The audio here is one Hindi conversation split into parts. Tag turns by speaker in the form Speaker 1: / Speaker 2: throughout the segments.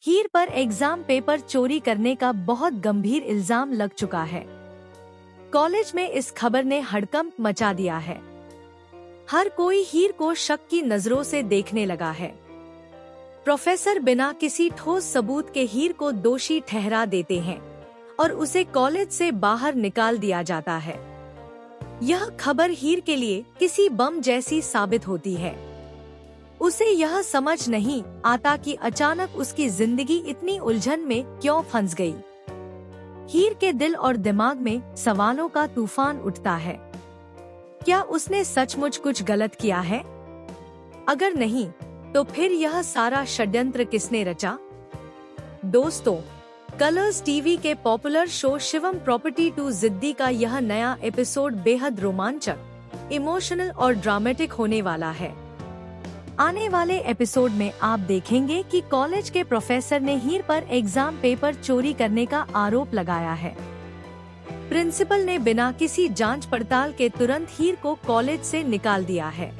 Speaker 1: हीर पर एग्जाम पेपर चोरी करने का बहुत गंभीर इल्जाम लग चुका है। कॉलेज में इस खबर ने हड़कंप मचा दिया है। हर कोई हीर को शक की नजरों से देखने लगा है। प्रोफेसर बिना किसी ठोस सबूत के हीर को दोषी ठहरा देते हैं और उसे कॉलेज से बाहर निकाल दिया जाता है। यह खबर हीर के लिए किसी बम जैसी साबित होती है। उसे यह समझ नहीं आता कि अचानक उसकी जिंदगी इतनी उलझन में क्यों फंस गई। हीर के दिल और दिमाग में सवालों का तूफान उठता है। क्या उसने सचमुच कुछ गलत किया है? अगर नहीं, तो फिर यह सारा षड्यंत्र किसने रचा? दोस्तों, कलर्स टीवी के पॉपुलर शो शिवम प्रॉपर्टी 2 जिद्दी का यह नया एपिसोड बेहद रोमांचक, इमोशनल और ड्रामेटिक होने वाला है। आने वाले एपिसोड में आप देखेंगे कि कॉलेज के प्रोफेसर ने हीर पर एग्जाम पेपर चोरी करने का आरोप लगाया है। प्रिंसिपल ने बिना किसी जांच पड़ताल के तुरंत हीर को कॉलेज से निकाल दिया है।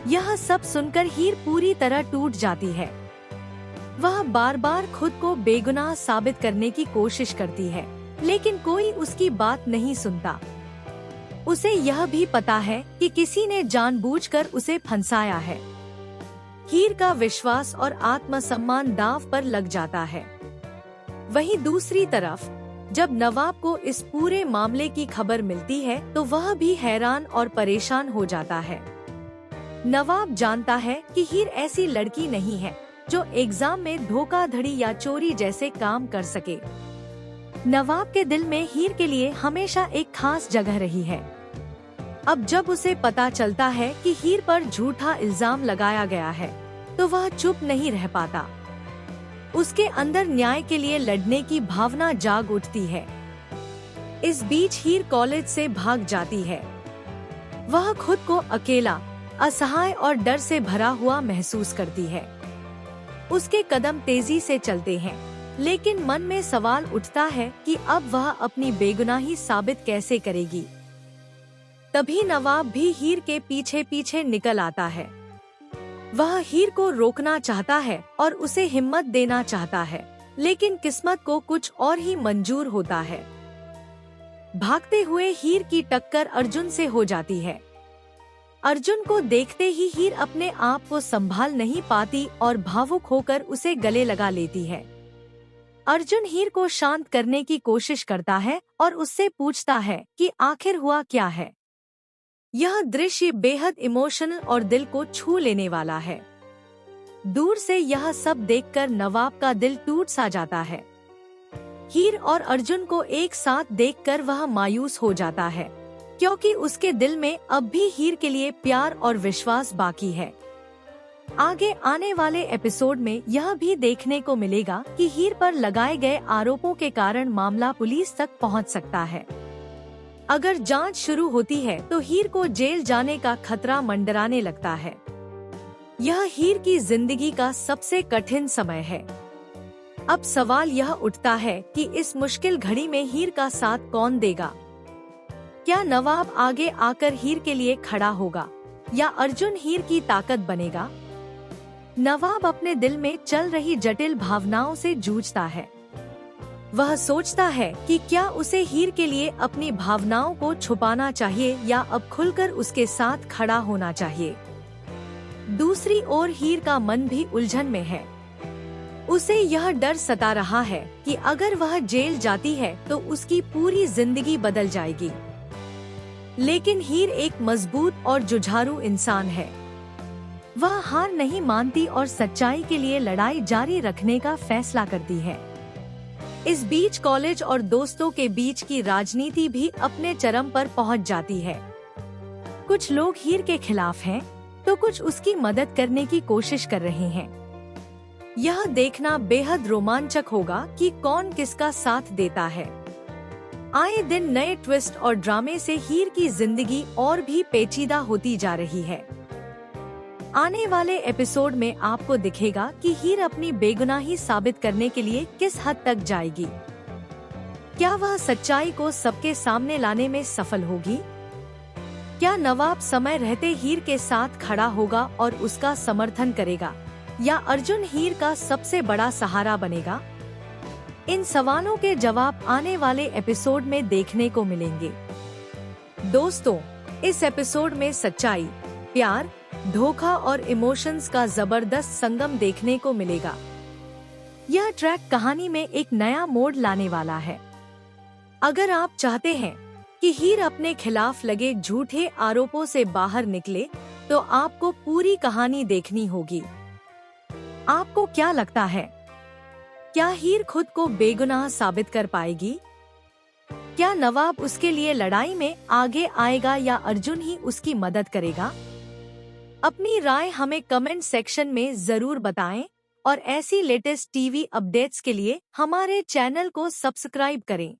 Speaker 1: यह सब सुनकर हीर पूरी तरह टूट जाती है। वह बार बार खुद को बेगुनाह साबित करने की कोशिश करती है, लेकिन कोई उसकी बात नहीं सुनता। उसे यह भी पता है कि किसी ने जानबूझकर उसे फंसाया है। हीर का विश्वास और आत्मसम्मान दांव पर लग जाता है। वहीं दूसरी तरफ जब नवाब को इस पूरे मामले की खबर मिलती है तो वह भी हैरान और परेशान हो जाता है। नवाब जानता है कि हीर ऐसी लड़की नहीं है जो एग्जाम में धोखाधड़ी या चोरी जैसे काम कर सके। नवाब के दिल में हीर के लिए हमेशा एक खास जगह रही है। अब जब उसे पता चलता है कि हीर पर झूठा इल्जाम लगाया गया है, तो वह चुप नहीं रह पाता। उसके अंदर न्याय के लिए लड़ने की भावना जाग उठती है। इस बीच हीर कॉलेज से भाग जाती है। वह खुद को अकेला, असहाय और डर से भरा हुआ महसूस करती है। उसके कदम तेजी से चलते हैं, लेकिन मन में सवाल उठता है कि अब वह अपनी बेगुनाही साबित कैसे करेगी। तभी नवाब भी हीर के पीछे पीछे निकल आता है। वह हीर को रोकना चाहता है और उसे हिम्मत देना चाहता है, लेकिन किस्मत को कुछ और ही मंजूर होता है। भागते हुए हीर की टक्कर अर्जुन से हो जाती है। अर्जुन को देखते ही हीर अपने आप को संभाल नहीं पाती और भावुक होकर उसे गले लगा लेती है। अर्जुन हीर को शांत करने की कोशिश करता है और उससे पूछता है कि आखिर हुआ क्या है। यह दृश्य बेहद इमोशनल और दिल को छू लेने वाला है। दूर से यह सब देखकर नवाब का दिल टूट सा जाता है। हीर और अर्जुन को एक साथ देखकर वह मायूस हो जाता है, क्योंकि उसके दिल में अब भी हीर के लिए प्यार और विश्वास बाकी है। आगे आने वाले एपिसोड में यह भी देखने को मिलेगा कि हीर पर लगाए गए आरोपों के कारण मामला पुलिस तक पहुंच सकता है। अगर जांच शुरू होती है तो हीर को जेल जाने का खतरा मंडराने लगता है। यह हीर की जिंदगी का सबसे कठिन समय है। अब सवाल यह उठता है कि इस मुश्किल घड़ी में हीर का साथ कौन देगा? क्या नवाब आगे आकर हीर के लिए खड़ा होगा या अर्जुन हीर की ताकत बनेगा? नवाब अपने दिल में चल रही जटिल भावनाओं से जूझता है। वह सोचता है कि क्या उसे हीर के लिए अपनी भावनाओं को छुपाना चाहिए या अब खुलकर उसके साथ खड़ा होना चाहिए। दूसरी ओर हीर का मन भी उलझन में है। उसे यह डर सता रहा है कि अगर वह जेल जाती है तो उसकी पूरी जिंदगी बदल जाएगी। लेकिन हीर एक मजबूत और जुझारू इंसान है। वह हार नहीं मानती और सच्चाई के लिए लड़ाई जारी रखने का फैसला करती है। इस बीच कॉलेज और दोस्तों के बीच की राजनीति भी अपने चरम पर पहुंच जाती है। कुछ लोग हीर के खिलाफ हैं, तो कुछ उसकी मदद करने की कोशिश कर रहे हैं। यह देखना बेहद रोमांचक होगा कि कौन किसका साथ देता है। आए दिन नए ट्विस्ट और ड्रामे से हीर की जिंदगी और भी पेचीदा होती जा रही है। आने वाले एपिसोड में आपको दिखेगा कि हीर अपनी बेगुनाही साबित करने के लिए किस हद तक जाएगी। क्या वह सच्चाई को सबके सामने लाने में सफल होगी? क्या नवाब समय रहते हीर के साथ खड़ा होगा और उसका समर्थन करेगा, या अर्जुन हीर का सबसे बड़ा सहारा बनेगा? इन सवालों के जवाब आने वाले एपिसोड में देखने को मिलेंगे। दोस्तों, इस एपिसोड में सच्चाई, प्यार, धोखा और इमोशंस का जबरदस्त संगम देखने को मिलेगा। यह ट्रैक कहानी में एक नया मोड़ लाने वाला है। अगर आप चाहते हैं कि हीर अपने खिलाफ लगे झूठे आरोपों से बाहर निकले, तो आपको पूरी कहानी देखनी होगी। आपको क्या लगता है, क्या हीर खुद को बेगुनाह साबित कर पाएगी? क्या नवाब उसके लिए लड़ाई में आगे आएगा या अर्जुन ही उसकी मदद करेगा? अपनी राय हमें कमेंट सेक्शन में जरूर बताएं और ऐसी लेटेस्ट टीवी अपडेट्स के लिए हमारे चैनल को सब्सक्राइब करें।